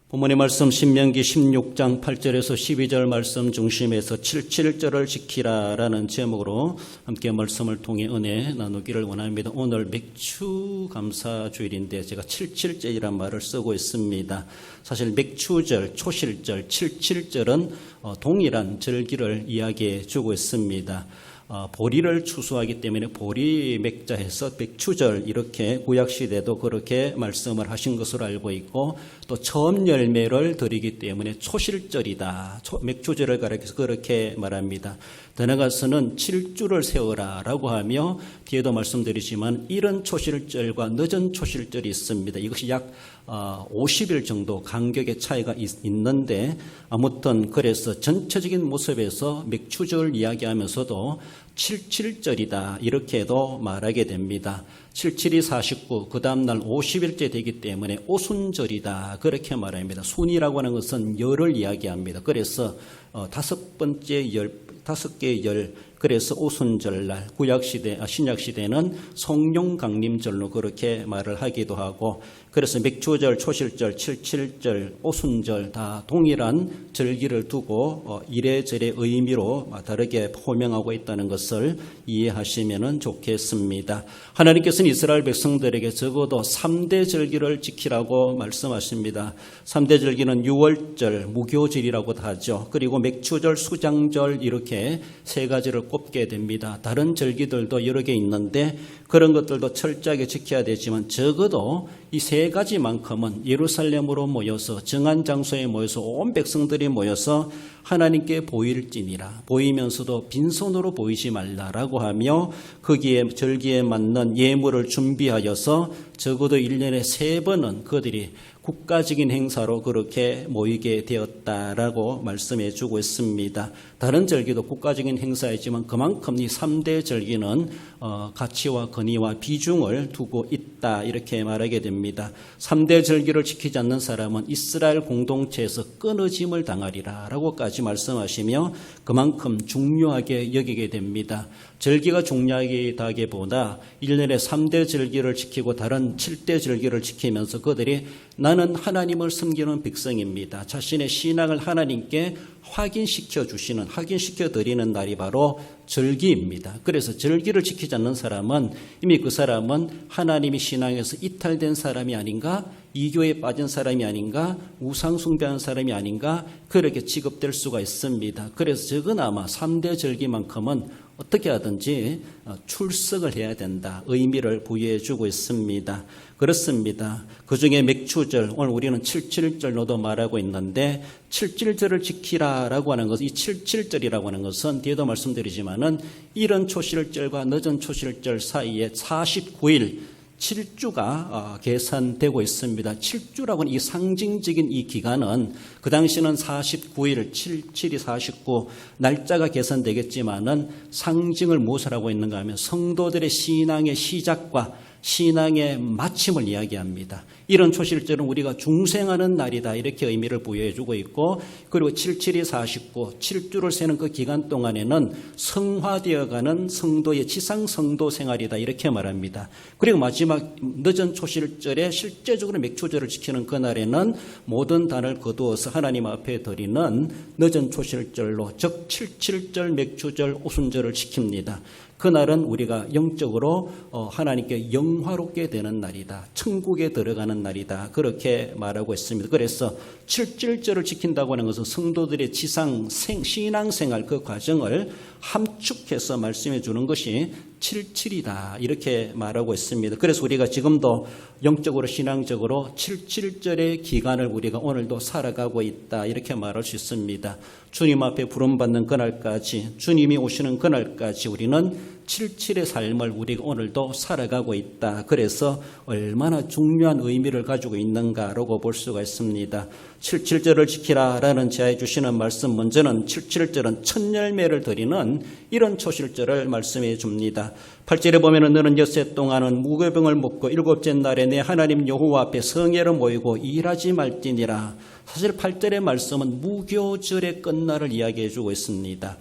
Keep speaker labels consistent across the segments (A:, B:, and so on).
A: 본문의 말씀 신명기 16장 8절에서 12절 말씀 중심에서 77절을 지키라라는 제목으로 함께 말씀을 통해 은혜 나누기를 원합니다. 오늘 맥추 감사주일인데 제가 77절이란 말을 쓰고 있습니다. 사실 맥추절, 초실절, 77절은 동일한 절기를 이야기해 주고 있습니다. 보리를 추수하기 때문에 보리 맥자해서 맥추절 이렇게 구약시대도 그렇게 말씀을 하신 것으로 알고 있고 또 처음 열매를 드리기 때문에 초실절이다. 맥추절을 가리켜서 그렇게 말합니다. 더 나아가서는 7주를 세워라 라고 하며 뒤에도 말씀드리지만 이른 초실절과 늦은 초실절이 있습니다. 이것이 약 50일 정도 간격의 차이가 있는데 아무튼 그래서 전체적인 모습에서 맥추절을 이야기하면서도 77절이다 이렇게도 말하게 됩니다. 77이 49, 그 다음날 50일째 되기 때문에 오순절이다 그렇게 말합니다. 순이라고 하는 것은 열을 이야기합니다. 그래서 다섯 개의 열, 그래서 오순절날 구약시대, 신약시대는 성령강림절로 그렇게 말을 하기도 하고 그래서 맥추절, 초실절, 77절, 오순절 다 동일한 절기를 두고 이래저래 의미로 다르게 호명하고 있다는 것을 이해하시면 좋겠습니다. 하나님께서는 이스라엘 백성들에게 적어도 3대 절기를 지키라고 말씀하십니다. 3대 절기는 6월절, 무교절이라고도 하죠. 그리고 맥추절, 수장절 이렇게 세 가지를 꼽게 됩니다. 다른 절기들도 여러 개 있는데 그런 것들도 철저하게 지켜야 되지만 적어도 이 세 가지만큼은 예루살렘으로 모여서 정한 장소에 모여서 온 백성들이 모여서 하나님께 보일지니라 보이면서도 빈손으로 보이지 말라라고 하며 거기에 절기에 맞는 예물을 준비하여서 적어도 1년에 3번은 그들이 국가적인 행사로 그렇게 모이게 되었다라고 말씀해 주고 있습니다. 다른 절기도 국가적인 행사이지만 그만큼 이 3대 절기는 가치와 권위와 비중을 두고 있다 이렇게 말하게 됩니다. 3대 절기를 지키지 않는 사람은 이스라엘 공동체에서 끊어짐을 당하리라 라고까지 말씀하시며 그만큼 중요하게 여기게 됩니다. 절기가 중요하다기보다 1년에 3대 절기를 지키고 다른 7대 절기를 지키면서 그들이 나는 하나님을 섬기는 백성입니다. 자신의 신앙을 하나님께 확인시켜 드리는 날이 바로 절기입니다. 그래서 절기를 지키지 않는 사람은 이미 그 사람은 하나님이 신앙에서 이탈된 사람이 아닌가, 이교에 빠진 사람이 아닌가, 우상 숭배하는 사람이 아닌가 그렇게 취급될 수가 있습니다. 그래서 적어나마 3대 절기만큼은 어떻게 하든지 출석을 해야 된다. 의미를 부여해 주고 있습니다. 그렇습니다. 그중에 맥추절, 오늘 우리는 77절로도 말하고 있는데 77절을 지키라라고 하는 것은 이 77절이라고 하는 것은 뒤에도 말씀드리지만은 이른 초실절과 늦은 초실절 사이에 49일 7주가 계산되고 있습니다. 7주라고 하는 이 상징적인 이 기간은 그 당시는 49일, 7이 49 날짜가 계산되겠지만은 상징을 무엇을 하고 있는가 하면 성도들의 신앙의 시작과 신앙의 마침을 이야기합니다. 이런 초실절은 우리가 중생하는 날이다 이렇게 의미를 부여해주고 있고 그리고 77이 49, 7주를 세는 그 기간 동안에는 성화되어가는 성도의 지상 성도 생활이다 이렇게 말합니다. 그리고 마지막 늦은 초실절에 실제적으로 맥추절을 지키는 그날에는 모든 단을 거두어서 하나님 앞에 드리는 늦은 초실절로 즉 77절 맥추절 오순절을 지킵니다. 그날은 우리가 영적으로 하나님께 영화롭게 되는 날이다. 천국에 들어가는 날이다. 그렇게 말하고 있습니다. 그래서 77절을 지킨다고 하는 것은 성도들의 지상 신앙생활 그 과정을 함축해서 말씀해 주는 것이 77이다 이렇게 말하고 있습니다. 그래서 우리가 지금도 영적으로 신앙적으로 77절의 기간을 우리가 오늘도 살아가고 있다 이렇게 말할 수 있습니다. 주님 앞에 부름받는 그날까지 주님이 오시는 그날까지 우리는 77의 삶을 우리가 오늘도 살아가고 있다. 그래서 얼마나 중요한 의미를 가지고 있는가라고 볼 수가 있습니다. 77절을 지키라라는 제안해 주시는 말씀 먼저는 77절은 첫 열매를 드리는 이런 초실절을 말씀해 줍니다. 8절에 보면은 너는 엿새 동안은 무교병을 먹고 일곱째 날에 내 하나님 여호와 앞에 성회로 모이고 일하지 말지니라. 사실 8절의 말씀은 무교절의 끝날을 이야기해 주고 있습니다.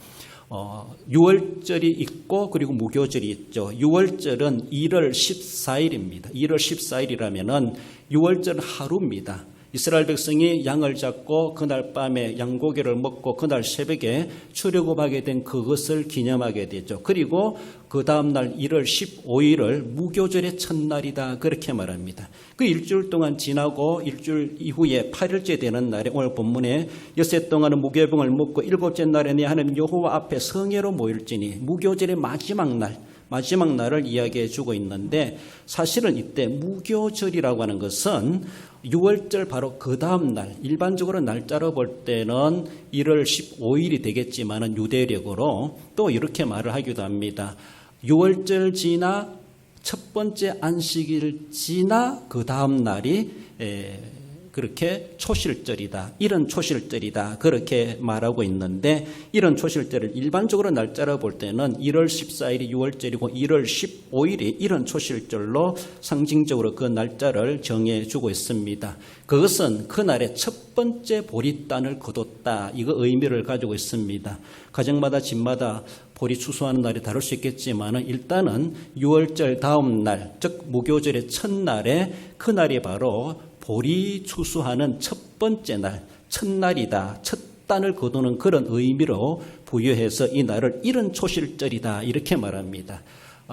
A: 6월절이 있고 그리고 무교절이 있죠. 6월절은 1월 14일입니다. 1월 14일이라면은 6월절은 하루입니다. 이스라엘 백성이 양을 잡고 그날 밤에 양고기를 먹고 그날 새벽에 출애굽하게 된 그것을 기념하게 되죠. 그리고 그 다음날 1월 15일을 무교절의 첫날이다 그렇게 말합니다. 그 일주일 동안 지나고 일주일 이후에 8일째 되는 날에 오늘 본문에 엿새 동안은 무교병을 먹고 일곱째 날에 내 하나님 여호와 앞에 성회로 모일지니 무교절의 마지막 날을 이야기해 주고 있는데 사실은 이때 무교절이라고 하는 것은 6월절 바로 그 다음 날, 일반적으로 날짜로 볼 때는 1월 15일이 되겠지만은 유대력으로 또 이렇게 말을 하기도 합니다. 6월절 지나 첫 번째 안식일 지나 그 다음 날이 그렇게 초실절이다. 이런 초실절이다. 그렇게 말하고 있는데 이런 초실절을 일반적으로 날짜로 볼 때는 1월 14일이 6월절이고 1월 15일이 이런 초실절로 상징적으로 그 날짜를 정해주고 있습니다. 그것은 그날의 첫 번째 보리단을 거뒀다. 이거 의미를 가지고 있습니다. 가정마다 집마다 보리 추수하는 날이 다를 수 있겠지만 일단은 6월절 다음 날, 즉 무교절의 첫날에 그날이 바로 보리 추수하는 첫 번째 날, 첫날이다. 첫 단을 거두는 그런 의미로 부여해서 이 날을 이른 초실절이다. 이렇게 말합니다.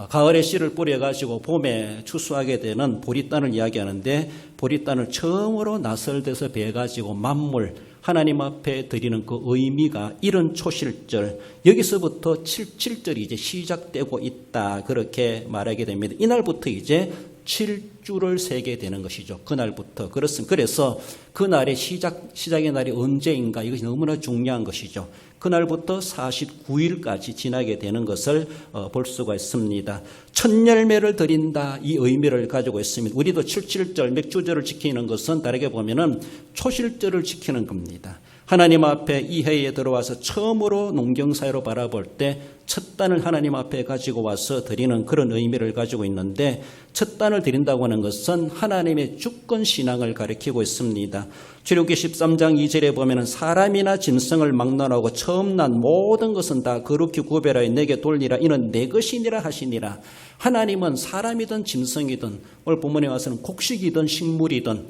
A: 가을에 씨를 뿌려가지고 봄에 추수하게 되는 보리단을 이야기하는데 보리단을 처음으로 나설돼서 베가지고 만물, 하나님 앞에 드리는 그 의미가 이른 초실절, 여기서부터 77절이 이제 시작되고 있다. 그렇게 말하게 됩니다. 이날부터 이제 7주를 세게 되는 것이죠. 그날부터. 그래서 그날의 시작의 날이 언제인가 이것이 너무나 중요한 것이죠. 그날부터 49일까지 지나게 되는 것을 볼 수가 있습니다. 첫 열매를 드린다 이 의미를 가지고 있습니다. 우리도 77절 맥주절을 지키는 것은 다르게 보면은 초실절을 지키는 겁니다. 하나님 앞에 이 해에 들어와서 처음으로 농경사회로 바라볼 때 첫 단을 하나님 앞에 가지고 와서 드리는 그런 의미를 가지고 있는데 첫 단을 드린다고 하는 것은 하나님의 주권 신앙을 가리키고 있습니다. 출애굽기 13장 2절에 보면은 사람이나 짐승을 막론하고 처음 난 모든 것은 다 거룩히 구별하여 내게 돌리라 이는 내 것이니라 하시니라. 하나님은 사람이든 짐승이든 오늘 본문에 와서는 곡식이든 식물이든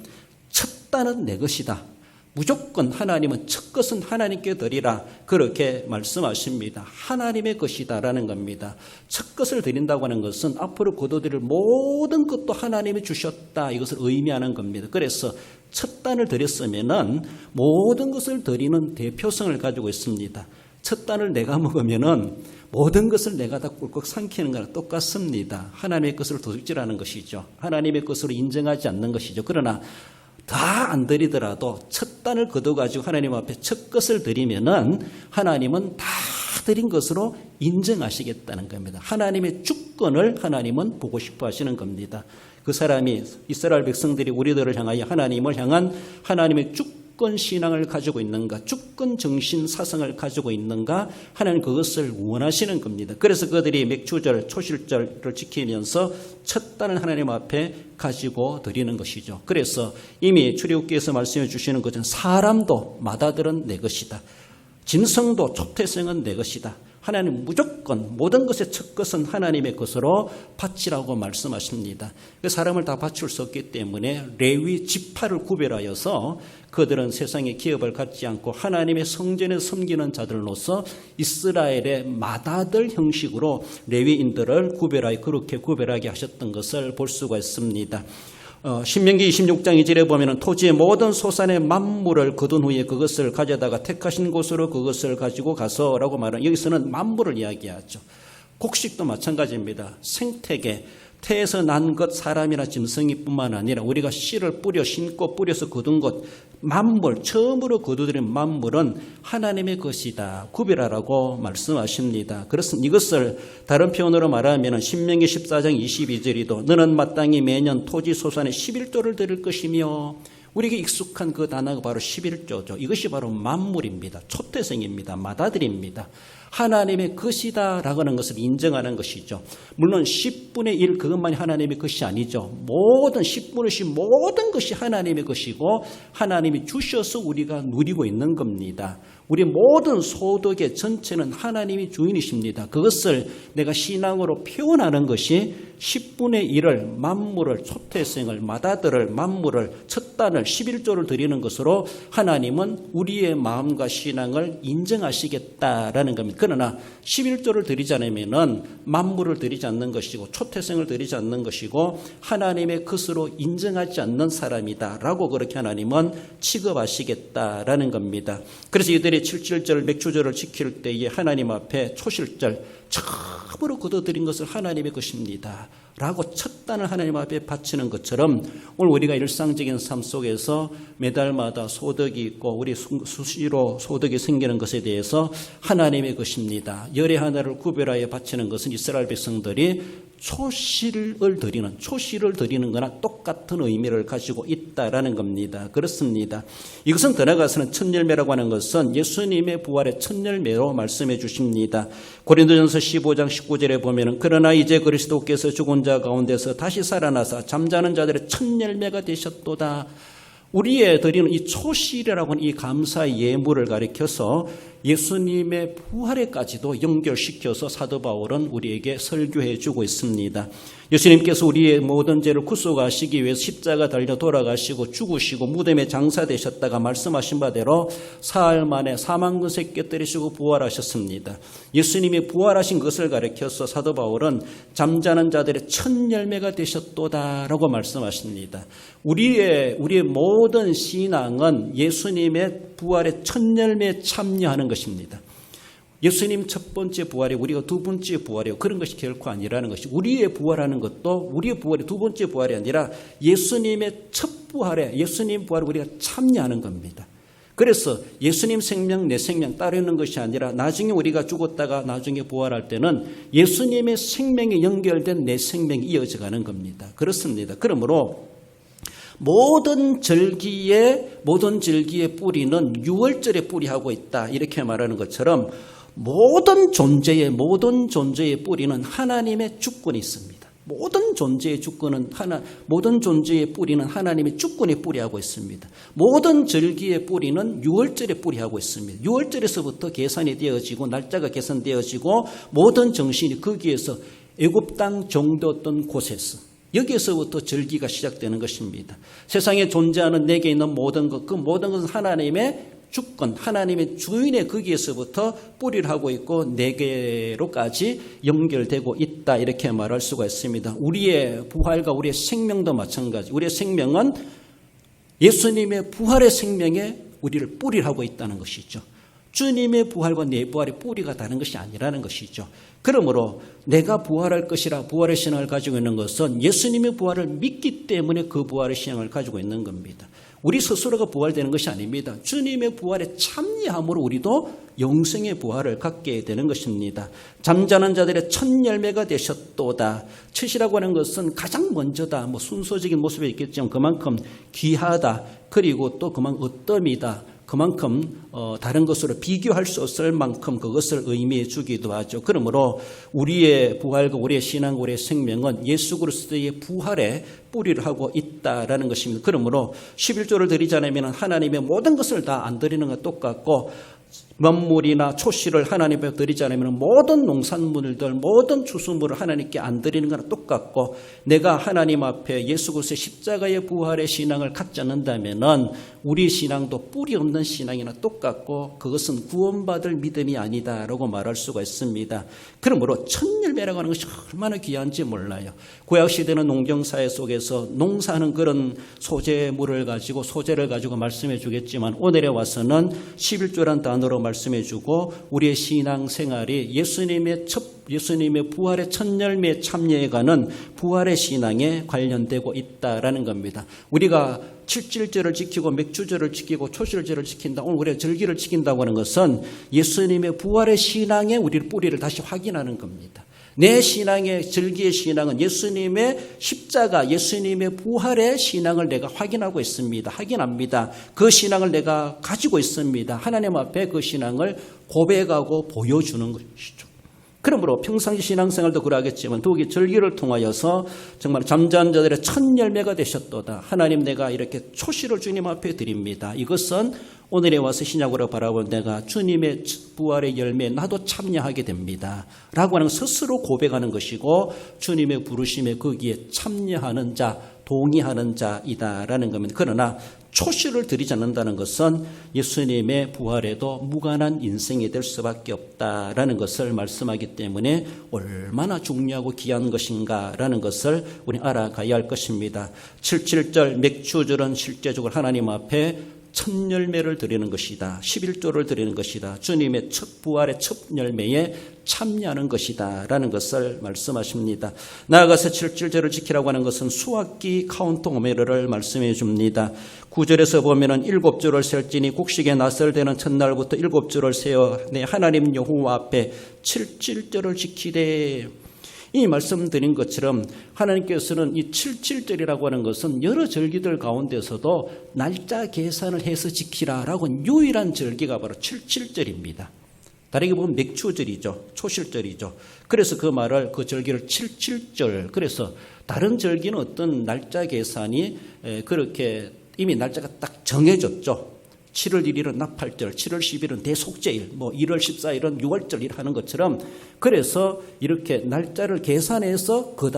A: 첫 단은 내 것이다. 무조건 하나님은 첫 것은 하나님께 드리라 그렇게 말씀하십니다. 하나님의 것이다라는 겁니다. 첫 것을 드린다고 하는 것은 앞으로 거둬들일 모든 것도 하나님이 주셨다 이것을 의미하는 겁니다. 그래서 첫 단을 드렸으면은 모든 것을 드리는 대표성을 가지고 있습니다. 첫 단을 내가 먹으면은 모든 것을 내가 다 꿀꺽 삼키는 거랑 똑같습니다. 하나님의 것을 도둑질하는 것이죠. 하나님의 것으로 인정하지 않는 것이죠. 그러나 다 안 드리더라도 첫 단을 거둬가지고 하나님 앞에 첫 것을 드리면은 하나님은 다 드린 것으로 인정하시겠다는 겁니다. 하나님의 주권을 하나님은 보고 싶어 하시는 겁니다. 그 사람이 이스라엘 백성들이 우리들을 향하여 하나님을 향한 하나님의 주권 신앙을 가지고 있는가, 주권 정신 사상을 가지고 있는가 하나님 그것을 원하시는 겁니다. 그래서 그들이 맥주절, 초실절을 지키면서 첫 단을 하나님 앞에 가지고 드리는 것이죠. 그래서 이미 출애굽기에서 말씀해 주시는 것은 사람도 맏아들은 내 것이다. 짐승도 초태생은 내 것이다. 하나님 무조건 모든 것의 첫 것은 하나님의 것으로 바치라고 말씀하십니다. 그 사람을 다 바칠 수 없기 때문에 레위 지파를 구별하여서 그들은 세상의 기업을 갖지 않고 하나님의 성전에 섬기는 자들로서 이스라엘의 맏아들 형식으로 레위인들을 구별하여 그렇게 구별하게 하셨던 것을 볼 수가 있습니다. 신명기 26장 2절에 보면 토지의 모든 소산의 만물을 거둔 후에 그것을 가져다가 택하신 곳으로 그것을 가지고 가서라고 말하는 여기서는 만물을 이야기하죠. 곡식도 마찬가지입니다. 생태계, 태에서 난 것 사람이나 짐승이 뿐만 아니라 우리가 씨를 뿌려 심고 뿌려서 거둔 것 만물, 처음으로 거두드린 만물은 하나님의 것이다. 구별하라고 말씀하십니다. 그렇습니다. 이것을 다른 표현으로 말하면 신명기 14장 22절이도 너는 마땅히 매년 토지 소산의 11조를 드릴 것이며 우리에게 익숙한 그 단어가 바로 11조죠. 이것이 바로 만물입니다. 초태생입니다. 맏아들입니다. 하나님의 것이다라고 하는 것을 인정하는 것이죠. 물론 10분의 1 그것만이 하나님의 것이 아니죠. 모든 10분의 10 모든 것이 하나님의 것이고 하나님이 주셔서 우리가 누리고 있는 겁니다. 우리 모든 소득의 전체는 하나님이 주인이십니다. 그것을 내가 신앙으로 표현하는 것이 10분의 1을 만물을 초태생을 마다들을 만물을 첫 단을 11조를 드리는 것으로 하나님은 우리의 마음과 신앙을 인정하시겠다라는 겁니다. 그러나 11조를 드리지 않으면 만물을 드리지 않는 것이고 초태생을 드리지 않는 것이고 하나님의 것으로 인정하지 않는 사람이다라고 그렇게 하나님은 취급하시겠다라는 겁니다. 그래서 이들이 7.7절 맥주절을 지킬 때에 하나님 앞에 초실절 처음으로 거둬들인 것을 하나님의 것입니다 라고 첫 단을 하나님 앞에 바치는 것처럼 오늘 우리가 일상적인 삶 속에서 매달마다 소득이 있고 우리 수시로 소득이 생기는 것에 대해서 하나님의 것입니다. 열의 하나를 구별하여 바치는 것은 이스라엘 백성들이 초실을 드리는 거나 똑같은 의미를 가지고 있다라는 겁니다. 그렇습니다. 이것은 더 나아가서는 첫 열매라고 하는 것은 예수님의 부활의 첫 열매로 말씀해 주십니다. 고린도전서 15장 19절에 보면은 그러나 이제 그리스도께서 죽은 자 가운데서 다시 살아나사 잠자는 자들의 첫 열매가 되셨도다. 우리의 드리는 이 초실이라고 하는 이 감사의 예물을 가리켜서 예수님의 부활에까지도 연결시켜서 사도 바울은 우리에게 설교해 주고 있습니다. 예수님께서 우리의 모든 죄를 구속하시기 위해서 십자가 달려 돌아가시고 죽으시고 무덤에 장사되셨다가 말씀하신 바대로 사흘 만에 사망 근세 깨뜨리시고 부활하셨습니다. 예수님이 부활하신 것을 가리켜서 사도 바울은 잠자는 자들의 첫 열매가 되셨도다라고 말씀하십니다. 우리의 모든 신앙은 예수님의 부활의 첫 열매에 참여하는 것입니다. 예수님 첫 번째 부활이 우리가 두 번째 부활이요. 그런 것이 결코 아니라는 것이 우리의 부활하는 것도 우리의 부활이 두 번째 부활이 아니라 예수님의 첫 부활에 예수님 부활에 우리가 참여하는 겁니다. 그래서 예수님 생명 내 생명 따르는 것이 아니라 나중에 우리가 죽었다가 나중에 부활할 때는 예수님의 생명에 연결된 내 생명이 이어져 가는 겁니다. 그렇습니다. 그러므로 모든 절기의 뿌리는 6월절에 뿌리하고 있다. 이렇게 말하는 것처럼 모든 존재의 뿌리는 하나님의 주권이 있습니다. 모든 존재의 뿌리는 하나님의 주권에 뿌리하고 있습니다. 모든 절기의 뿌리는 6월절에 뿌리하고 있습니다. 6월절에서부터 계산이 되어지고 날짜가 계산되어지고 모든 정신이 거기에서 애굽 땅 정도였던 곳에서 여기에서부터 절기가 시작되는 것입니다. 세상에 존재하는 내게 있는 모든 것, 그 모든 것은 하나님의 주권, 하나님의 주인의 거기에서부터 뿌리를 하고 있고 내게로까지 연결되고 있다 이렇게 말할 수가 있습니다. 우리의 부활과 우리의 생명도 마찬가지. 우리의 생명은 예수님의 부활의 생명에 우리를 뿌리를 하고 있다는 것이죠. 주님의 부활과 내 부활의 뿌리가 다른 것이 아니라는 것이죠. 그러므로 내가 부활할 것이라 부활의 신앙을 가지고 있는 것은 예수님의 부활을 믿기 때문에 그 부활의 신앙을 가지고 있는 겁니다. 우리 스스로가 부활되는 것이 아닙니다. 주님의 부활에 참여함으로 우리도 영생의 부활을 갖게 되는 것입니다. 잠자는 자들의 첫 열매가 되셨도다. 첫이라고 하는 것은 가장 먼저다. 순서적인 모습이 있겠지만 그만큼 귀하다. 그리고 또 그만큼 어떠미다. 그만큼 다른 것으로 비교할 수 없을 만큼 그것을 의미해 주기도 하죠. 그러므로 우리의 부활과 우리의 신앙, 우리의 생명은 예수 그리스도의 부활에 뿌리를 하고 있다라는 것입니다. 그러므로 11조를 드리지 않으면 하나님의 모든 것을 다 안 드리는 것 똑같고 만물이나 초실을 하나님 앞에 드리지 않으면 모든 농산물들, 모든 추수물을 하나님께 안 드리는 거랑 똑같고 내가 하나님 앞에 예수 그리스도의 십자가의 부활의 신앙을 갖지 않는다면 우리 신앙도 뿌리 없는 신앙이나 똑같고 그것은 구원받을 믿음이 아니다라고 말할 수가 있습니다. 그러므로 첫 열매라고 하는 것이 얼마나 귀한지 몰라요. 구약시대는 농경사회 속에서 농사하는 그런 소재물을 가지고 소재를 가지고 말씀해 주겠지만 오늘에 와서는 11조란 단어로 말씀해 주고 우리의 신앙 생활이 예수님의 부활의 첫 열매에 참여해가는 부활의 신앙에 관련되고 있다라는 겁니다. 우리가 7.7절을 지키고 맥주절을 지키고 초실절을 지킨다. 오늘 우리가 절기를 지킨다고 하는 것은 예수님의 부활의 신앙에 우리의 뿌리를 다시 확인하는 겁니다. 내 신앙의 절기의 신앙은 예수님의 십자가, 예수님의 부활의 신앙을 내가 확인하고 있습니다. 확인합니다. 그 신앙을 내가 가지고 있습니다. 하나님 앞에 그 신앙을 고백하고 보여주는 것이죠. 그러므로 평상시 신앙생활도 그러하겠지만 더욱이 절기를 통하여서 정말 잠자는 자들의 첫 열매가 되셨도다. 하나님, 내가 이렇게 초시를 주님 앞에 드립니다. 이것은 오늘에 와서 신약으로 바라본 내가 주님의 부활의 열매에 나도 참여하게 됩니다. 라고 하는 스스로 고백하는 것이고 주님의 부르심에 거기에 참여하는 자, 동의하는 자이다라는 겁니다. 그러나 초시를 드리지 않는다는 것은 예수님의 부활에도 무관한 인생이 될 수밖에 없다라는 것을 말씀하기 때문에 얼마나 중요하고 귀한 것인가라는 것을 우리 알아가야 할 것입니다. 77절 맥주절은 실제적으로 하나님 앞에 첫 열매를 드리는 것이다. 11조를 드리는 것이다. 주님의 첫 부활의 첫 열매에 참여하는 것이다 라는 것을 말씀하십니다. 나아가서 77절을 지키라고 하는 것은 수학기 카운트 오메르를 말씀해 줍니다. 9절에서 보면은 7조를 셀지니 곡식에 나설되는 첫날부터 7조를 세어 내 하나님 여호와 앞에 77절을 지키되, 이 말씀드린 것처럼 하나님께서는 이 77절이라고 하는 것은 여러 절기들 가운데서도 날짜 계산을 해서 지키라라고 유일한 절기가 바로 77절입니다. 다르게 보면 맥추절이죠. 초실절이죠. 그래서 그 말을, 그 절기를 77절, 그래서 다른 절기는 어떤 날짜 계산이 그렇게 이미 날짜가 딱 정해졌죠. 7월 1일은 나팔절, 7월 10일은 대속제일, 1월 14일은 6월절 하는 것처럼, 그래서 이렇게 날짜를 계산해서 그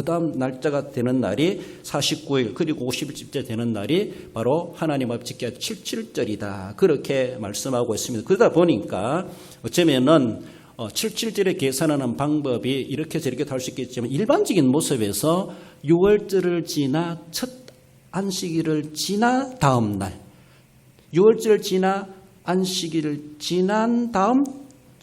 A: 다음 날짜가 되는 날이 49일 그리고 50일째 되는 날이 바로 하나님 앞에 지켜야 77절이다. 그렇게 말씀하고 있습니다. 그러다 보니까 어쩌면은 77절에 계산하는 방법이 이렇게 저렇게 할 수 있겠지만 일반적인 모습에서 6월절을 지나 첫 안식일을 지나 다음 날, 6월절 지나 안식일을 지난 다음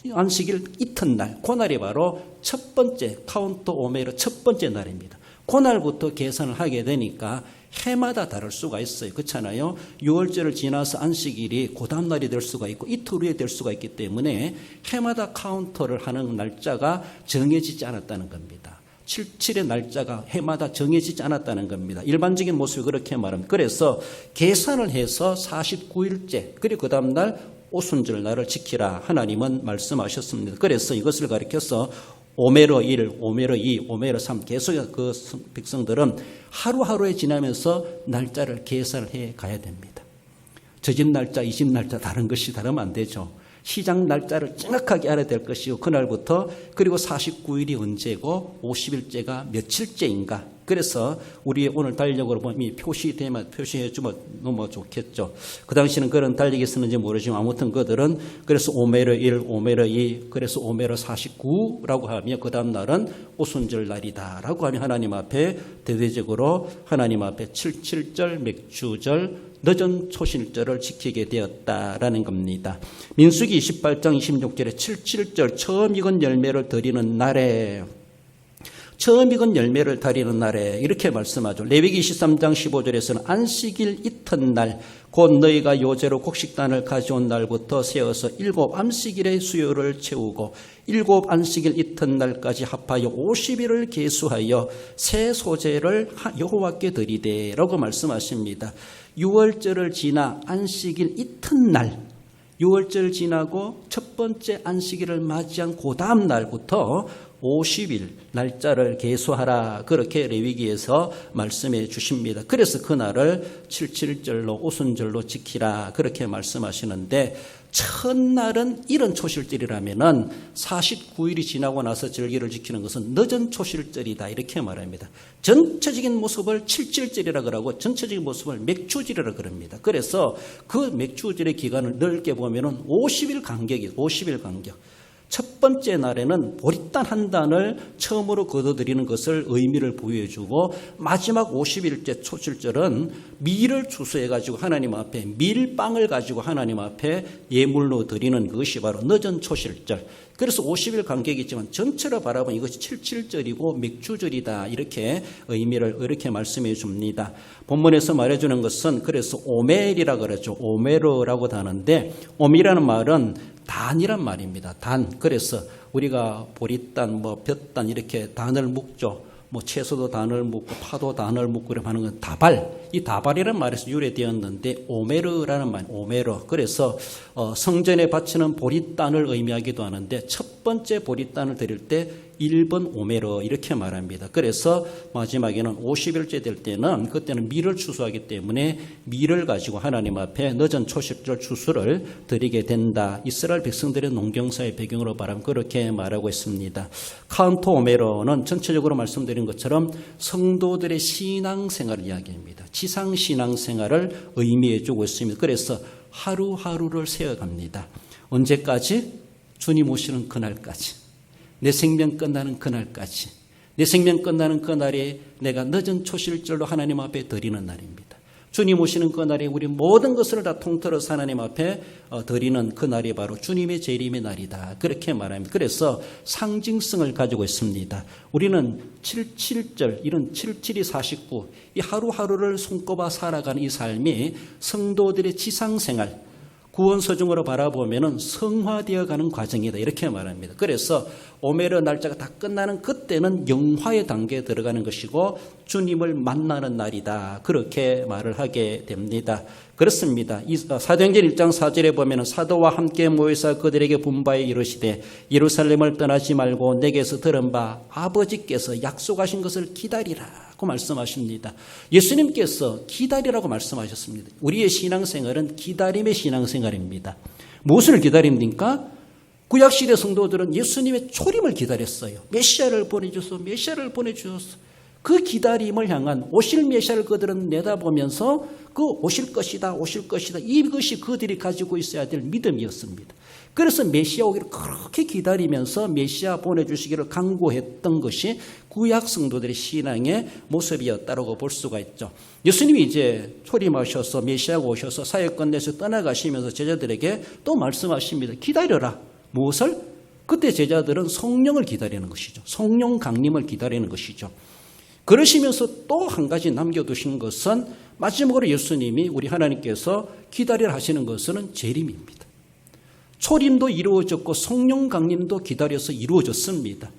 A: 안식일 이튿날, 그날이 바로 첫 번째 카운트 오메르 첫 번째 날입니다. 그날부터 계산을 하게 되니까 해마다 다를 수가 있어요. 그렇잖아요. 6월절을 지나서 안식일이 그 다음 날이 될 수가 있고 이틀 후에 될 수가 있기 때문에 해마다 카운터를 하는 날짜가 정해지지 않았다는 겁니다. 77의 날짜가 해마다 정해지지 않았다는 겁니다. 일반적인 모습이 그렇게 말합니다. 그래서 계산을 해서 49일째, 그리고 그 다음 날 오순절 날을 지키라 하나님은 말씀하셨습니다. 그래서 이것을 가리켜서 오메르 1, 오메르 2, 오메르 3 계속 그 백성들은 하루하루에 지나면서 날짜를 계산을 해 가야 됩니다. 저 집 날짜, 이 집 날짜 다른 것이 다르면 안 되죠. 시작 날짜를 정확하게 알아야 될 것이고 그날부터, 그리고 49일이 언제고 50일째가 며칠째인가. 그래서 우리의 오늘 달력으로 보면 이 표시해 주면 너무 좋겠죠. 그 당시는 그런 달력이 쓰는지 모르지만 아무튼 그들은 그래서 오메르 1, 오메르 2, 그래서 오메르 49라고 하며 그 다음 날은 오순절 날이다라고 하며 하나님 앞에 대대적으로 하나님 앞에 77절 맥주절 늦은 초실절을 지키게 되었다라는 겁니다. 민수기 28장 26절에 77절 처음 익은 열매를 드리는 날에, 처음 익은 열매를 드리는 날에 이렇게 말씀하죠. 레위기 23장 15절에서는 안식일 이튿날 곧 너희가 요제로 곡식단을 가져온 날부터 세어서 7 안식일의 수요를 채우고 7 안식일 이튿날까지 합하여 50일을 계수하여 새 소제를 여호와께 드리되라고 말씀하십니다. 6월절을 지나 안식일 이튿날, 6월절 지나고 첫 번째 안식일을 맞이한 그 다음 날부터 50일 날짜를 계수하라, 그렇게 레위기에서 말씀해 주십니다. 그래서 그날을 77절로 오순절로 지키라 그렇게 말씀하시는데, 첫날은 이런 초실절이라면은 49일이 지나고 나서 절기를 지키는 것은 늦은 초실절이다 이렇게 말합니다. 전체적인 모습을 77절이라 그러고 전체적인 모습을 맥주절이라 그럽니다. 그래서 그 맥주절의 기간을 넓게 보면은 50일 간격이 50일 간격. 첫 번째 날에는 보리단 한 단을 처음으로 거둬들이는 것을 의미를 부여해주고, 마지막 50일째 초실절은 밀을 추수해가지고 하나님 앞에 밀빵을 가지고 하나님 앞에 예물로 드리는 것이 바로 늦은 초실절. 그래서 50일 간격이 있지만 전체로 바라보면 이것이 77절이고 맥주절이다 이렇게 의미를 이렇게 말씀해 줍니다. 본문에서 말해주는 것은 그래서 오멜이라 그러죠. 오메르라고 하는데 오미라는 말은 단이란 말입니다. 단. 그래서 우리가 보리단, 볕단 이렇게 단을 묶죠. 채소도 단을 묶고 파도 단을 묶고 이렇게 하는 건 다발. 이 다발이라는 말에서 유래되었는데 오메르라는 말, 오메르. 그래서 성전에 바치는 보리단을 의미하기도 하는데 첫 번째 보리단을 드릴 때 1번 오메르 이렇게 말합니다. 그래서 마지막에는 50일째 될 때는 그때는 밀을 추수하기 때문에 밀을 가지고 하나님 앞에 늦은 초식절 추수를 드리게 된다. 이스라엘 백성들의 농경사의 배경으로 말하면 그렇게 말하고 있습니다. 카운토 오메르는 전체적으로 말씀드린 것처럼 성도들의 신앙생활을 이야기합니다. 지상신앙생활을 의미해주고 있습니다. 그래서 하루하루를 세어갑니다. 언제까지? 주님 오시는 그날까지. 내 생명 끝나는 그날까지. 내 생명 끝나는 그날이 내가 늦은 초실절로 하나님 앞에 드리는 날입니다. 주님 오시는 그날이 우리 모든 것을 다 통틀어서 하나님 앞에 드리는 그날이 바로 주님의 재림의 날이다. 그렇게 말합니다. 그래서 상징성을 가지고 있습니다. 우리는 77절, 이런 77이 49, 이 하루하루를 손꼽아 살아가는 이 삶이 성도들의 지상생활, 구원서중으로 바라보면 성화되어 가는 과정이다. 이렇게 말합니다. 그래서 오메르 날짜가 다 끝나는 그때는 영화의 단계에 들어가는 것이고 주님을 만나는 날이다. 그렇게 말을 하게 됩니다. 그렇습니다. 사도행전 1장 4절에 보면 사도와 함께 모여서 그들에게 분바에 이르시되 예루살렘을 떠나지 말고 내게서 들은 바 아버지께서 약속하신 것을 기다리라고 말씀하십니다. 예수님께서 기다리라고 말씀하셨습니다. 우리의 신앙생활은 기다림의 신앙생활입니다. 무엇을 기다립니까? 구약시대 성도들은 예수님의 초림을 기다렸어요. 메시아를 보내주소서, 메시아를 보내주소서. 그 기다림을 향한 오실 메시아를 그들은 내다보면서 그 오실 것이다, 오실 것이다. 이것이 그들이 가지고 있어야 될 믿음이었습니다. 그래서 메시아 오기를 그렇게 기다리면서 메시아 보내주시기를 간구했던 것이 구약 성도들의 신앙의 모습이었다고 볼 수가 있죠. 예수님이 이제 초림하셔서 메시아가 오셔서 사역 끝내서 떠나가시면서 제자들에게 또 말씀하십니다. 기다려라. 무엇을? 그때 제자들은 성령을 기다리는 것이죠. 성령 강림을 기다리는 것이죠. 그러시면서 또 한 가지 남겨두신 것은 마지막으로 예수님이 우리 하나님께서 기다리라 하시는 것은 재림입니다. 초림도 이루어졌고 성령 강림도 기다려서 이루어졌습니다.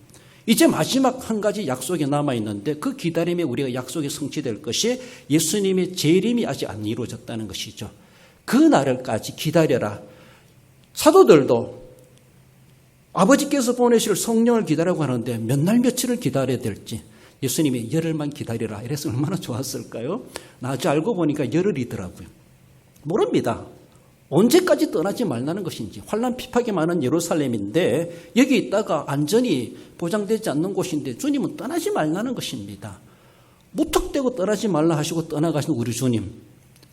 A: 이제 마지막 한 가지 약속이 남아있는데 그 기다림에 우리가 약속이 성취될 것이 예수님의 재림이 아직 안 이루어졌다는 것이죠. 그 날을까지 기다려라. 사도들도 아버지께서 보내실 성령을 기다리라고 하는데 몇 날 며칠을 기다려야 될지 예수님이 열흘만 기다리라 이래서 얼마나 좋았을까요? 나중에 알고 보니까 열흘이더라고요. 모릅니다. 언제까지 떠나지 말라는 것인지. 환난 핍박이 많은 예루살렘인데 여기 있다가 안전이 보장되지 않는 곳인데 주님은 떠나지 말라는 것입니다. 무턱대고 떠나지 말라 하시고 떠나가신 우리 주님,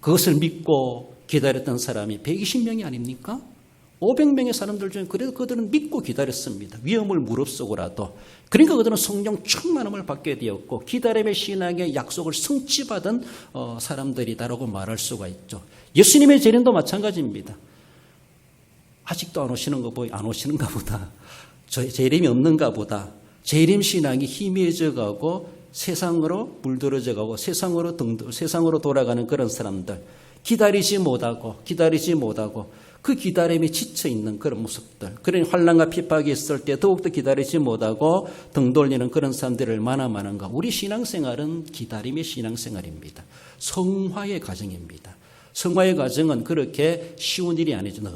A: 그것을 믿고 기다렸던 사람이 120명이 아닙니까? 500명의 사람들 중에 그래도 그들은 믿고 기다렸습니다. 위험을 무릅쓰고라도. 그러니까 그들은 성령 충만함을 받게 되었고 기다림의 신앙의 약속을 성취받은 사람들이다라고 말할 수가 있죠. 예수님의 재림도 마찬가지입니다. 아직도 안 오시는가 보다. 재림이 없는가 보다. 재림 신앙이 희미해져 가고 세상으로 물들어져 가고 세상으로 돌아가는 그런 사람들. 기다리지 못하고 그 기다림에 지쳐있는 그런 모습들. 그런 환난과 핍박이 있을 때 더욱더 기다리지 못하고 등 돌리는 그런 사람들이 얼마나 많은가. 우리 신앙생활은 기다림의 신앙생활입니다. 성화의 과정입니다. 성화의 과정은 그렇게 쉬운 일이 아니죠. 늘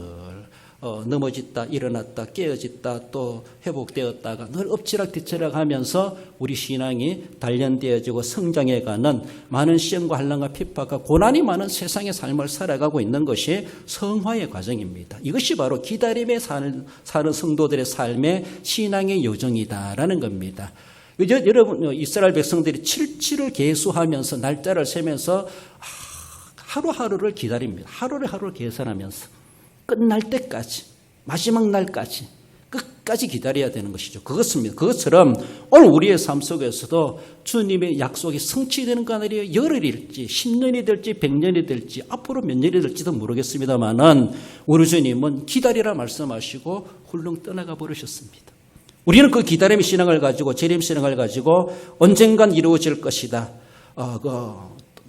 A: 넘어졌다 일어났다 깨어졌다 또 회복되었다가 늘 엎치락뒤치락 하면서 우리 신앙이 단련되어지고 성장해가는 많은 시험과 환난과 핍박과 고난이 많은 세상의 삶을 살아가고 있는 것이 성화의 과정입니다. 이것이 바로 기다림에 사는 성도들의 삶의 신앙의 요정이다라는 겁니다. 여러분 이스라엘 백성들이 77을 계수하면서 날짜를 세면서 하루하루를 기다립니다. 하루를 계산하면서 끝날 때까지 마지막 날까지 끝까지 기다려야 되는 것이죠. 그것입니다. 그것처럼 오늘 우리의 삶 속에서도 주님의 약속이 성취되는 그날이 열흘일지 10년이 될지 100년이 될지 앞으로 몇 년이 될지도 모르겠습니다만은 우리 주님은 기다리라 말씀하시고 훌렁 떠나가 버리셨습니다. 우리는 그 기다림의 신앙을 가지고 재림 신앙을 가지고 언젠간 이루어질 것이다.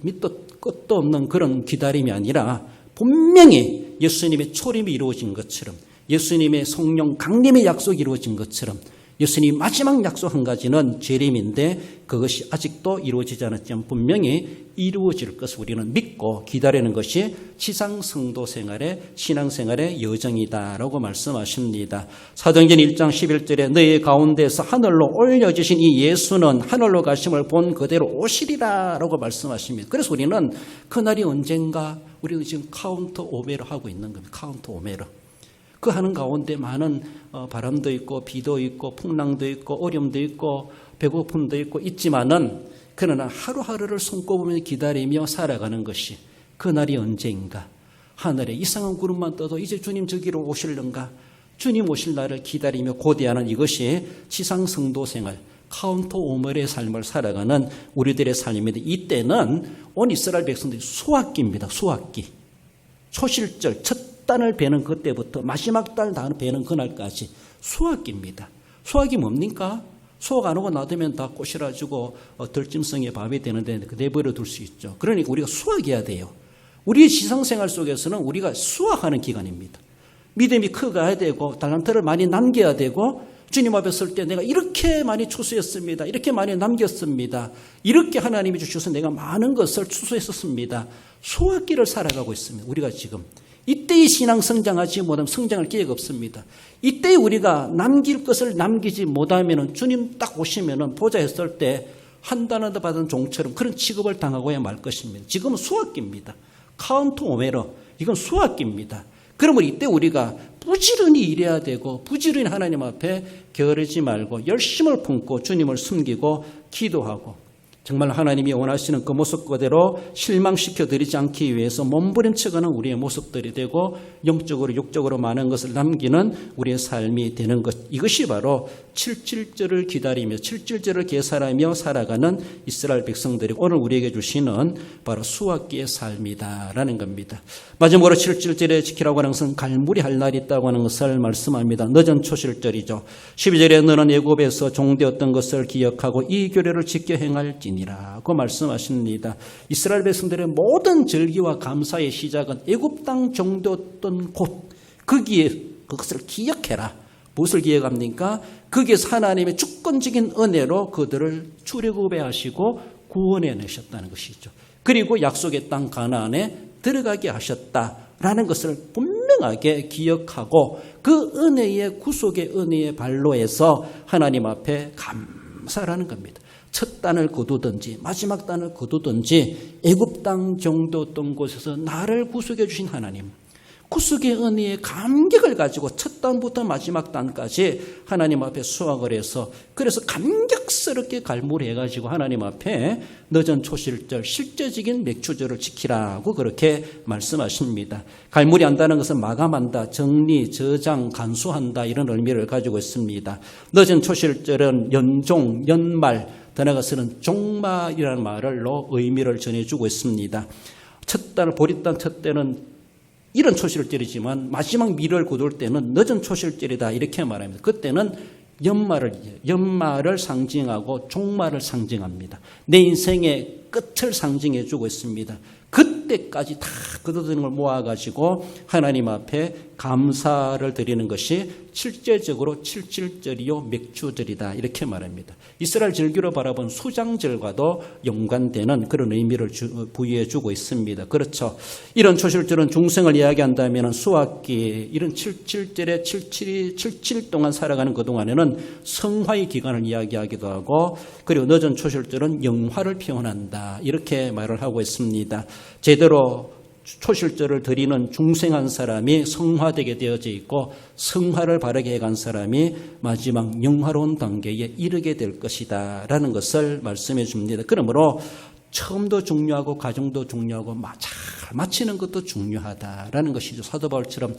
A: 밑도 끝도 없는 그런 기다림이 아니라 분명히 예수님의 초림이 이루어진 것처럼 예수님의 성령 강림의 약속이 이루어진 것처럼 예수님이 마지막 약속 한 가지는 재림인데 그것이 아직도 이루어지지 않았지만 분명히 이루어질 것을 우리는 믿고 기다리는 것이 지상 성도 생활의 신앙생활의 여정이다라고 말씀하십니다. 사도행전 1장 11절에 너희 가운데서 하늘로 올려주신 이 예수는 하늘로 가심을 본 그대로 오시리라 라고 말씀하십니다. 그래서 우리는 그날이 언젠가 우리는 지금 카운터 오메로 하고 있는 겁니다. 카운터 오메로. 그 하는 가운데 많은 바람도 있고 비도 있고 풍랑도 있고 어려움도 있고 배고픔도 있고 있지만은 그러나 하루하루를 손꼽으며 기다리며 살아가는 것이 그날이 언제인가. 하늘에 이상한 구름만 떠도 이제 주님 저기로 오실런가. 주님 오실 날을 기다리며 고대하는 이것이 지상 성도 생활 카운터 오멜의 삶을 살아가는 우리들의 삶인데 이때는 온 이스라엘 백성들이 수학기입니다. 수학기. 초실절 첫 단을 베는 그때부터 마지막 달 다 베는 그날까지 수학기입니다. 수학이 뭡니까? 수학 안 하고 놔두면 다 꼬시라지고 들짐승의 밥이 되는데 내버려 둘 수 있죠. 그러니까 우리가 수학해야 돼요. 우리의 지상생활 속에서는 우리가 수학하는 기간입니다. 믿음이 커가야 되고 달란트를 많이 남겨야 되고 주님 앞에 설 때 내가 이렇게 많이 추수했습니다. 이렇게 많이 남겼습니다. 이렇게 하나님이 주셔서 내가 많은 것을 추수했었습니다. 수학기를 살아가고 있습니다. 우리가 지금. 이때의 신앙 성장하지 못하면 성장할 기회가 없습니다. 이때 우리가 남길 것을 남기지 못하면 주님 딱 오시면 보좌에 설 때 한 달한테 받은 종처럼 그런 취급을 당하고야 말 것입니다. 지금은 수학기입니다. 카운트 오메러 이건 수학기입니다. 그러면 이때 우리가 부지런히 일해야 되고 부지런히 하나님 앞에 게으르지 말고 열심을 품고 주님을 숨기고 기도하고 정말 하나님이 원하시는 그 모습 그대로 실망시켜드리지 않기 위해서 몸부림쳐가는 우리의 모습들이 되고 영적으로 육적으로 많은 것을 남기는 우리의 삶이 되는 것. 이것이 바로 77절을 기다리며 77절을 계산하며 살아가는 이스라엘 백성들이 오늘 우리에게 주시는 바로 수학기의 삶이다라는 겁니다. 마지막으로 77절에 지키라고 하는 것은 갈무리 할 날이 있다고 하는 것을 말씀합니다. 늦은 초실절이죠. 12절에 너는 애굽에서 종되었던 것을 기억하고 이 교례를 지켜 행할지니라고 말씀하십니다. 이스라엘 백성들의 모든 절기와 감사의 시작은 애굽 땅 종되었던 곳 거기에 그것을 기억해라. 무엇을 기억합니까? 거기에서 하나님의 주권적인 은혜로 그들을 출애굽해 하시고 구원해 내셨다는 것이죠. 그리고 약속의 땅 가나안에 들어가게 하셨다라는 것을 분명하게 기억하고 그 은혜의 구속의 은혜의 발로에서 하나님 앞에 감사라는 겁니다. 첫 단을 거두든지 마지막 단을 거두든지 애굽 땅 정도였던 곳에서 나를 구속해 주신 하나님, 구속의 은혜에 감격을 가지고 첫 단부터 마지막 단까지 하나님 앞에 수확을 해서 그래서 감격스럽게 갈무리해가지고 하나님 앞에 늦은 초실절 실제적인 맥추절을 지키라고 그렇게 말씀하십니다. 갈무리한다는 것은 마감한다, 정리, 저장, 간수한다 이런 의미를 가지고 있습니다. 늦은 초실절은 연종, 연말, 더 나아가서는 종말이라는 말로 의미를 전해주고 있습니다. 첫 달, 보릿단 첫 때는 이런 초실절이지만 마지막 미를 거둘 때는 늦은 초실절이다 이렇게 말합니다. 그때는 연말을 상징하고 종말을 상징합니다. 내 인생의 끝을 상징해 주고 있습니다. 그때까지 다 거두는 걸 모아가지고 하나님 앞에 감사를 드리는 것이 실제적으로 77절이요 맥추절이다 이렇게 말합니다. 이스라엘 절기로 바라본 수장절과도 연관되는 그런 의미를 부여해 주고 있습니다. 그렇죠. 이런 초실절은 중생을 이야기한다면 수학기 이런 77절에 77일 동안 살아가는 그동안에는 성화의 기간을 이야기하기도 하고 그리고 늦은 초실절은 영화를 표현한다 이렇게 말을 하고 있습니다. 제대로 초실절을 드리는 중생한 사람이 성화되게 되어져 있고 성화를 바르게 해간 사람이 마지막 영화로운 단계에 이르게 될 것이다 라는 것을 말씀해 줍니다. 그러므로 처음도 중요하고 과정도 중요하고 잘 마치는 것도 중요하다라는 것이죠. 사도 바울처럼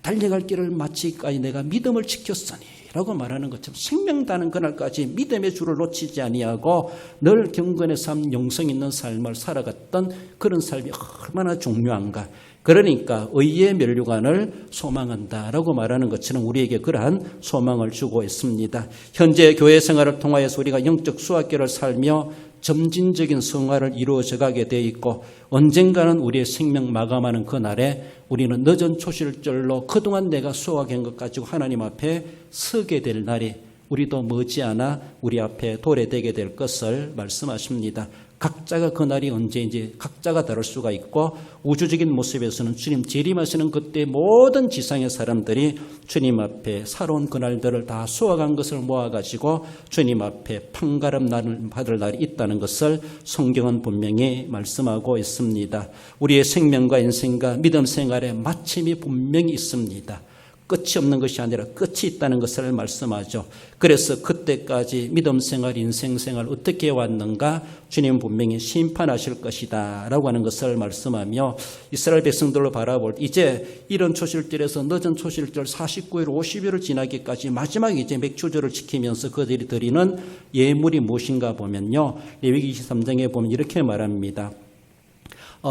A: 달려갈 길을 마치기까지 내가 믿음을 지켰으니 라고 말하는 것처럼 생명다는 그날까지 믿음의 줄을 놓치지 아니하고 늘 경건의 삶, 영성 있는 삶을 살아갔던 그런 삶이 얼마나 중요한가. 그러니까 의의 면류관을 소망한다라고 말하는 것처럼 우리에게 그러한 소망을 주고 있습니다. 현재 교회 생활을 통하여서 우리가 영적 수학기를 살며 점진적인 성화를 이루어져 가게 돼 있고 언젠가는 우리의 생명 마감하는 그날에 우리는 늦은 초실절로 그동안 내가 수확한 것 가지고 하나님 앞에 서게 될 날이 우리도 머지않아 우리 앞에 도래되게 될 것을 말씀하십니다. 각자가 그날이 언제인지 각자가 다를 수가 있고 우주적인 모습에서는 주님 재림하시는 그때 모든 지상의 사람들이 주님 앞에 살아온 그날들을 다 수확한 것을 모아가지고 주님 앞에 판가름 날을 받을 날이 있다는 것을 성경은 분명히 말씀하고 있습니다. 우리의 생명과 인생과 믿음 생활에 마침이 분명히 있습니다. 끝이 없는 것이 아니라 끝이 있다는 것을 말씀하죠. 그래서 그때까지 믿음 생활, 인생 생활 어떻게 왔는가 주님 분명히 심판하실 것이다 라고 하는 것을 말씀하며 이스라엘 백성들로 바라볼 때 이제 이런 초실절에서 늦은 초실절 49일, 50일을 지나기까지 마지막 이제 맥추절을 지키면서 그들이 드리는 예물이 무엇인가 보면요. 레위기 23장에 보면 이렇게 말합니다.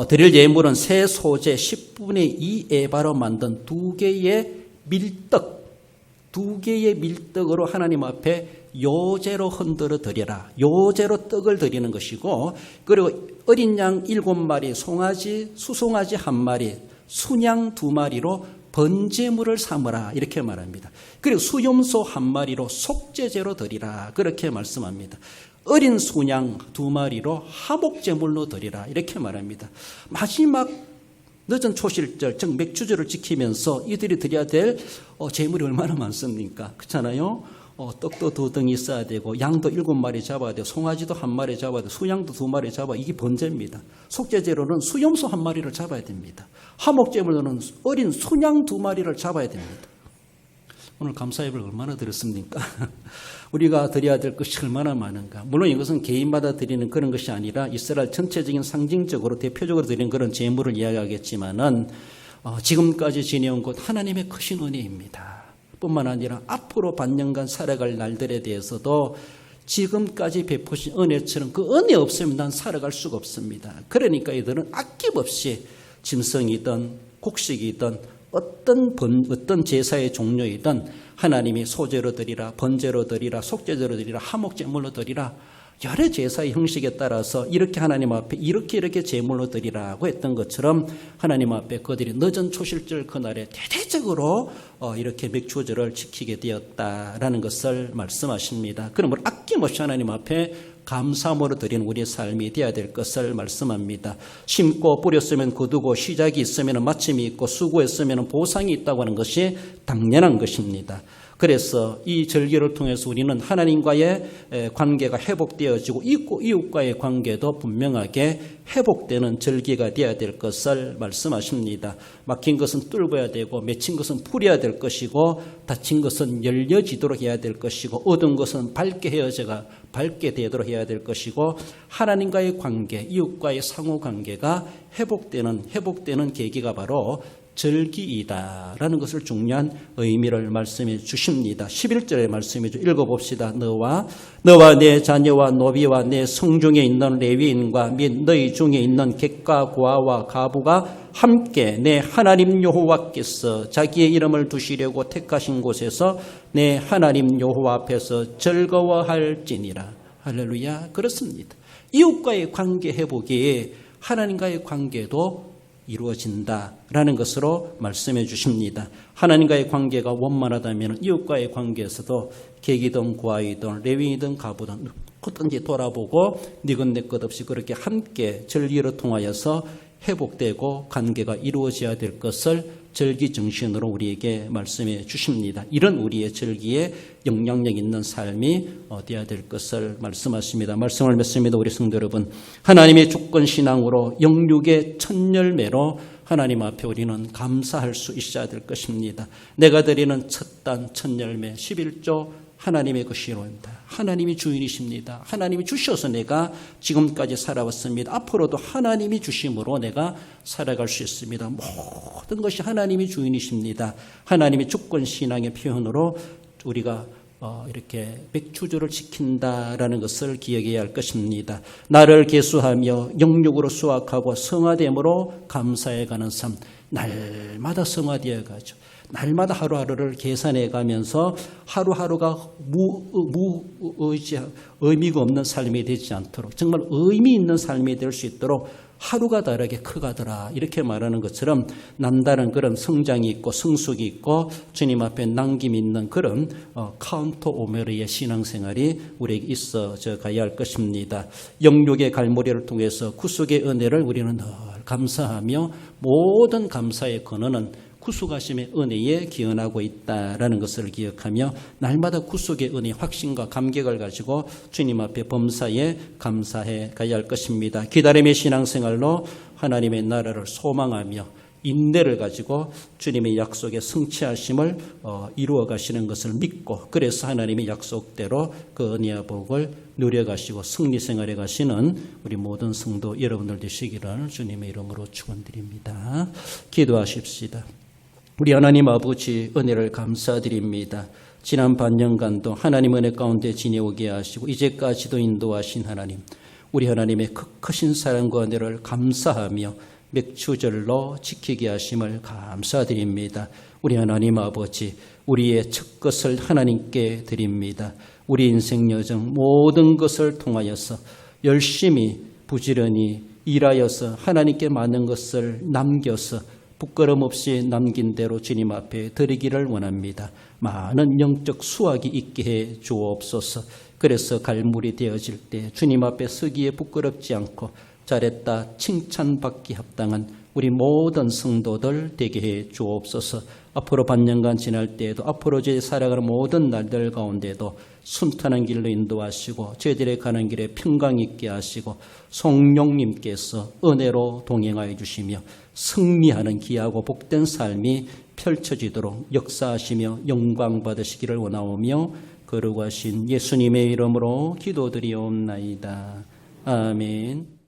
A: 드릴 예물은 새 소재 10분의 2 에바로 만든 2개의 밀떡으로 하나님 앞에 요제로 흔들어 드리라. 요제로 떡을 드리는 것이고 그리고 어린 양 7마리, 송아지, 수송아지 1마리, 순양 2마리로 번제물을 삼으라 이렇게 말합니다. 그리고 수염소 1마리로 속죄제로 드리라 그렇게 말씀합니다. 어린 순양 2마리로 하목제물로 드리라 이렇게 말합니다. 마지막 늦은 초실절, 즉 맥추절을 지키면서 이들이 드려야 될 재물이 얼마나 많습니까? 그렇잖아요. 떡도 2덩이 있어야 되고 양도 7마리 잡아야 되고 송아지도 1마리 잡아야 되고 수양도 2마리 잡아야 이게 번제입니다. 속죄제로는 수염소 1마리를 잡아야 됩니다. 하목제물로는 어린 순양 2마리를 잡아야 됩니다. 오늘 감사 예배를 얼마나 드렸습니까? 우리가 드려야 될 것이 얼마나 많은가. 물론 이것은 개인마다 드리는 그런 것이 아니라 이스라엘 전체적인 상징적으로 대표적으로 드리는 그런 제물을 이야기하겠지만은 지금까지 지내온 것 하나님의 크신 은혜입니다. 뿐만 아니라 앞으로 반년간 살아갈 날들에 대해서도 지금까지 베푸신 은혜처럼 그 은혜 없으면 난 살아갈 수가 없습니다. 그러니까 이들은 아낌없이 짐승이든 곡식이든 어떤 제사의 종류이든 하나님이 소제로 드리라, 번제로 드리라, 속죄제로 드리라, 하목제물로 드리라 여러 제사의 형식에 따라서 이렇게 하나님 앞에 이렇게 제물로 드리라고 했던 것처럼 하나님 앞에 그들이 늦은 초실절 그날에 대대적으로 이렇게 맥추절을 지키게 되었다라는 것을 말씀하십니다. 그러므로 아낌없이 하나님 앞에 감사함으로 드리는 우리의 삶이 되어야 될 것을 말씀합니다. 심고 뿌렸으면 거두고 시작이 있으면 마침이 있고 수고했으면 보상이 있다고 하는 것이 당연한 것입니다. 그래서 이 절기를 통해서 우리는 하나님과의 관계가 회복되어지고 이웃과의 관계도 분명하게 회복되는 절기가 되어야 될 것을 말씀하십니다. 막힌 것은 뚫어야 되고 맺힌 것은 풀어야 될 것이고 닫힌 것은 열려지도록 해야 될 것이고 얻은 것은 밝게 되도록 해야 될 것이고 하나님과의 관계, 이웃과의 상호관계가 회복되는 계기가 바로 절기이다라는 것을 중요한 의미를 말씀해 주십니다. 11절의 말씀이죠. 읽어봅시다. 너와 내 자녀와 노비와 내 성중에 있는 레위인과 및 너희 중에 있는 객과 고아와 가부가 함께 내 하나님 여호와께서 자기의 이름을 두시려고 택하신 곳에서 내 하나님 여호와 앞에서 즐거워할지니라. 할렐루야. 그렇습니다. 이웃과의 관계 회복이 하나님과의 관계도 이루어진다라는 것으로 말씀해 주십니다. 하나님과의 관계가 원만하다면 이웃과의 관계에서도 객이든 고아이든 레위이든 가부든 어떤지 돌아보고 니건 내 것 없이 그렇게 함께 절기를 통하여서 회복되고 관계가 이루어져야 될 것을 절기 정신으로 우리에게 말씀해 주십니다. 이런 우리의 절기에 영향력 있는 삶이 되어야 될 것을 말씀하십니다. 말씀을 맺습니다. 우리 성도 여러분, 하나님의 주권 신앙으로 영육의 첫 열매로 하나님 앞에 우리는 감사할 수 있어야 될 것입니다. 내가 드리는 첫 단, 첫 열매 11조 하나님의 것이로입니다. 하나님이 주인이십니다. 하나님이 주셔서 내가 지금까지 살아왔습니다. 앞으로도 하나님이 주심으로 내가 살아갈 수 있습니다. 모든 것이 하나님이 주인이십니다. 하나님의 주권 신앙의 표현으로 우리가 이렇게 맥주주를 지킨다라는 것을 기억해야 할 것입니다. 나를 계수하며 영육으로 수확하고 성화됨으로 감사해가는 삶, 날마다 성화되어 가죠. 날마다 하루하루를 계산해 가면서 하루하루가 의미가 없는 삶이 되지 않도록 정말 의미 있는 삶이 될 수 있도록 하루가 다르게 커가더라 이렇게 말하는 것처럼 남다른 그런 성장이 있고 성숙이 있고 주님 앞에 남김 있는 그런 카운터 오메르의 신앙생활이 우리에게 있어져 가야 할 것입니다. 영육의 갈무리를 통해서 구속의 은혜를 우리는 늘 감사하며 모든 감사의 근원은 구속하심의 은혜에 기원하고 있다라는 것을 기억하며 날마다 구속의 은혜 확신과 감격을 가지고 주님 앞에 범사에 감사해 가야 할 것입니다. 기다림의 신앙생활로 하나님의 나라를 소망하며 인내를 가지고 주님의 약속의 성취하심을 이루어 가시는 것을 믿고 그래서 하나님의 약속대로 그 은혜와 복을 누려가시고 승리생활에 가시는 우리 모든 성도 여러분들 되시기를 주님의 이름으로 축원드립니다. 기도하십시다. 우리 하나님 아버지 은혜를 감사드립니다. 지난 반년간도 하나님 은혜 가운데 지내오게 하시고 이제까지도 인도하신 하나님, 우리 하나님의 크신 사랑과 은혜를 감사하며 맥주절로 지키게 하심을 감사드립니다. 우리 하나님 아버지, 우리의 첫 것을 하나님께 드립니다. 우리 인생 여정 모든 것을 통하여서 열심히 부지런히 일하여서 하나님께 많은 것을 남겨서 부끄럼 없이 남긴 대로 주님 앞에 드리기를 원합니다. 많은 영적 수확이 있게 해 주옵소서. 그래서 갈물이 되어질 때 주님 앞에 서기에 부끄럽지 않고 잘했다 칭찬받기 합당한 우리 모든 성도들 되게 해 주옵소서. 앞으로 반년간 지날 때에도 앞으로 저희 살아가는 모든 날들 가운데도 순탄한 길로 인도하시고 저희들의 가는 길에 평강 있게 하시고 성령님께서 은혜로 동행하여 주시며 승리하는 귀하고 복된 삶이 펼쳐지도록 역사하시며 영광 받으시기를 원하오며 거룩하신 예수님의 이름으로 기도드리옵나이다. 아멘.